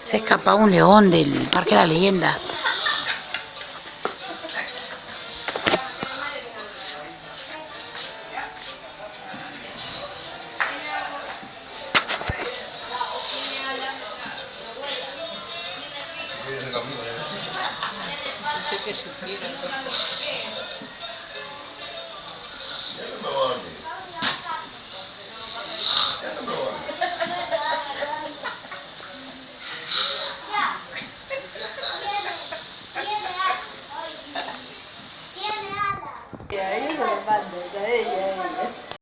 Se escapa un león del Parque de la Leyenda. No sé qué sugiere.